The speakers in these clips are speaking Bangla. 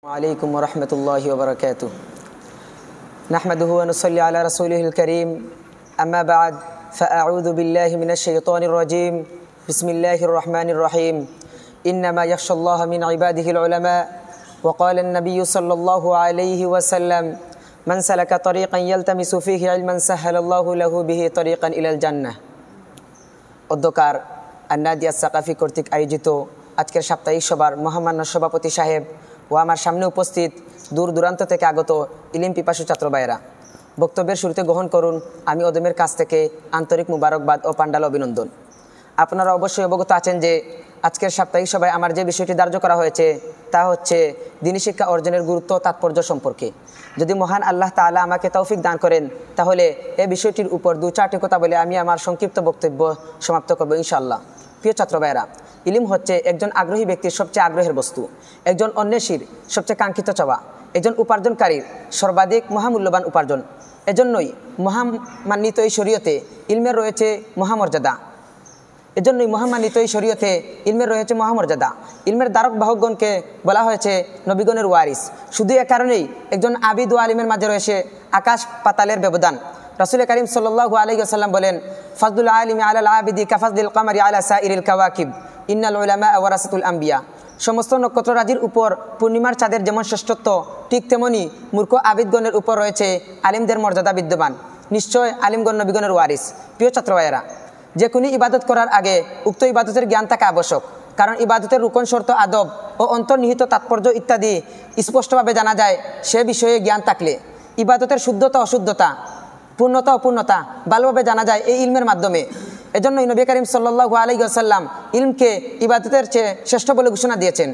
عليكم ورحمة الله وبركاته نحمده ونصلي على رسوله الكريم أما بعد فأعوذ بالله من الشيطان الرجيم بسم الله الرحمن الرحيم إنما يخشى الله من عباده العلماء وقال النبي صلى الله عليه وسلم من سلك طريقا يلتمس فيه علما سهل الله له به طريقا إلى الجنة অধ্যকার আন্নাদিয়া সাকাফি কর্তৃক আয়োজিত আজকের সাপ্তাহিক সভার মহামান্য সভাপতি সাহেব ও আমার সামনে উপস্থিত দূর দূরান্ত থেকে আগত ইলিম পিপাসু ছাত্র ভাইয়েরা, বক্তব্যের শুরুতে গ্রহণ করুন আমি ওদেমের কাছ থেকে আন্তরিক মুবারকবাদ ও পান্ডাল অভিনন্দন। আপনারা অবশ্যই অবগত আছেন যে আজকের সাপ্তাহিক সভায় আমার যে বিষয়টি ধার্য করা হয়েছে তা হচ্ছে দ্বীনি শিক্ষা অর্জনের গুরুত্ব তাৎপর্য সম্পর্কে। যদি মহান আল্লাহ তাআলা আমাকে তৌফিক দান করেন তাহলে এই বিষয়টির উপর দু চারটি কথা বলে আমি আমার সংক্ষিপ্ত বক্তব্য সমাপ্ত করব ইনশাআল্লাহ। প্রিয় ছাত্র ভাইয়েরা, ইলিম হচ্ছে একজন আগ্রহী ব্যক্তির সবচেয়ে আগ্রহের বস্তু, একজন অন্বেষীর সবচেয়ে কাঙ্ক্ষিত চাওয়া, একজন উপার্জনকারীর সর্বাধিক মহামূল্যবান উপার্জন। এজন্যই মহামান্বিত এই শরীয়তে ইলমের রয়েছে মহামর্যাদা। এজন্যই মহামান্বিত এই শরীয়তে ইলমের রয়েছে মহামর্যাদা। ইলমের দ্বারক বাহকগণকে বলা হয়েছে নবীগণের ওয়ারিস। শুধু এ কারণেই একজন আবিদ ও আলিমের মাঝে রয়েছে আকাশ পাতালের ব্যবধান। রাসূল করিম সাল্লাল্লাহু আলাইহি ওয়াসাল্লাম বলেন, ফাজলুল আলিমি আলাল আবিদি কাফাজলিল কামারি আলা সাইরিল কাওয়াকিব ইন্নাল উলামা ওয়ারাসাতুল আম্বিয়া। সমস্ত নক্ষত্ররাজির উপর পূর্ণিমার চাঁদের যেমন শ্রেষ্ঠত্ব, ঠিক তেমনি মূর্খ আবিদগণের উপর রয়েছে আলিমদের মর্যাদা বিদ্যমান। নিশ্চয় আলিমগণ নবীগণের ওয়ারিস। প্রিয় ছাত্র ভাইয়েরা, যে কোনো ইবাদত করার আগে উক্ত ইবাদতের জ্ঞান থাকা আবশ্যক, কারণ ইবাদতের রুকন শর্ত, আদব ও অন্তর্নিহিত তাৎপর্য ইত্যাদি স্পষ্টভাবে জানা যায় সে বিষয়ে জ্ঞান থাকলে। ইবাদতের শুদ্ধতা অশুদ্ধতা, পূর্ণতা অপূর্ণতা ভালোভাবে জানা যায় এই ইলমের মাধ্যমে। এজন্য নবী করিম সাল্লাল্লাহু আলাইহি ওয়াসাল্লাম ইলমকে ইবাদতের চেয়ে শ্রেষ্ঠ বলে ঘোষণা দিয়েছেন।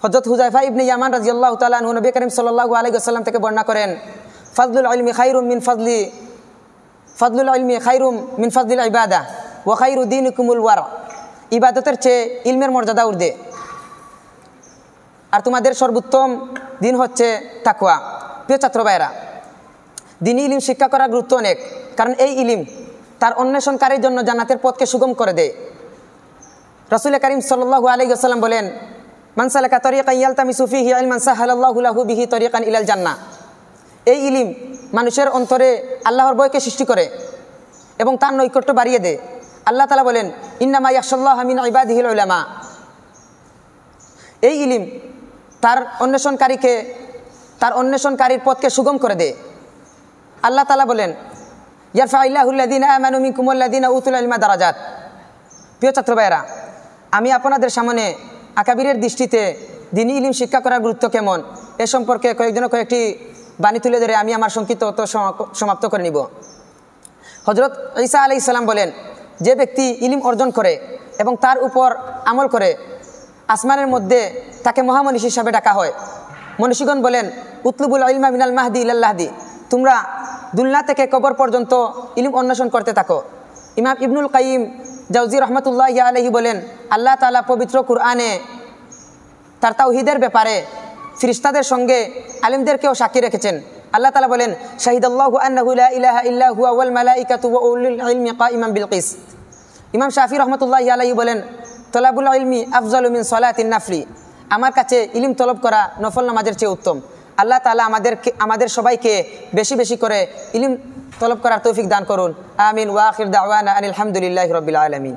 হযরত হুযায়ফা ইবনে ইয়ামান রাদিয়াল্লাহু তাআলা আনহু নবী করিম সাল্লাল্লাহু আলাইহি ওয়াসাল্লাম থেকে বর্ণনা করেন, ফাজলুল ইলমি খায়রুম মিন ফাজলিল ইবাদা ওয়া খায়রু দীনিকুমুল ওয়ারা। ইবাদতের চেয়ে ইলমের মর্যাদা ঊর্ধ্বে, আর তোমাদের সর্বোত্তম দিন হচ্ছে তাকওয়া। প্রিয় ছাত্র ভাইয়েরা, দ্বীনি ইলম শিক্ষা করার গুরুত্ব অনেক, কারণ এই ইলম তার অন্বেষণকারীর জন্য জান্নাতের পথকে সুগম করে দেয়। রাসূল করিম সাল্লাল্লাহু আলাইহি ওয়াসাল্লাম বলেন, মান সালাকা তরিকান ইয়ালতামিসু ফীহি ইলমান সাহালাল্লাহু লাহু বিহি তরিকান ইলাল জান্নাহ। এই ইলম মানুষের অন্তরে আল্লাহর ভয়কে সৃষ্টি করে এবং তার নৈকট্য বাড়িয়ে দেয়। আল্লাহ তাআলা বলেন, ইন্নামা ইয়াখশাল্লাহা মিন ইবাদিহিল উলামা। এই ইলম তার অন্বেষণকারীর পথকে সুগম করে দেয়। আল্লাহ তাআলা বলেন, ইয়ারফাউল্লাহুল্লাযীনা আমানু মিনকুম ওয়াল্লাযীনা উতুল ইলমা দারাজাত। প্রিয় ছাত্র ভাইয়েরা, আমি আপনাদের সামনে আকাবিরের দৃষ্টিতে দ্বীনি ইলম শিক্ষা করার গুরুত্ব কেমন এ সম্পর্কে কয়েকটি বাণী তুলে ধরে আমি আমার সংক্ষিপ্ত সমাপ্ত করে নিব। হযরত ঈসা আলাইহিস সালাম বলেন, যে ব্যক্তি ইলম অর্জন করে এবং তার উপর আমল করে আসমানের মধ্যে তাকে মহামনীষী হিসাবে ডাকা হয়। মনীষীগণ বলেন, উতলুবুল ইলমা মিনাল মাহদি ইলাল লাহদি। তোমরা দুলনা থেকে কবর পর্যন্ত ইলম অন্বেষণ করতে থাকো। ইমাম ইবনুল কাইয়িম জাওজি রাহমাতুল্লাহি আলাইহি বলেন, আল্লাহ তাআলা পবিত্র কুরআনে তার তাওহীদের ব্যাপারে ফেরেশতাদের সঙ্গে আলিমদেরকেও সাক্ষী রেখেছেন। আল্লাহ তাআলা বলেন, শাহিদাল্লাহু আন্নাহু লা ইলাহা ইল্লা হুয়া ওয়াল মালাইকাতু ওয়া উলুল ইলমি কাইমান বিল কিসত। ইমাম শাফি রাহমাতুল্লাহি আলাইহি বলেন, তলাবুল ইলমি আফজালু মিন সালাতিন নাফলি। আমার কাছে ইলম তলব করা নফল নামাজের চেয়ে উত্তম। আল্লাহ তাআলা আমাদের সবাইকে বেশি বেশি করে ইলম তলব করার তৌফিক দান করুন। আমিন। ওয়া আখির দাওয়ানা আনিল হামদুলিল্লাহি রাব্বিল আলামিন।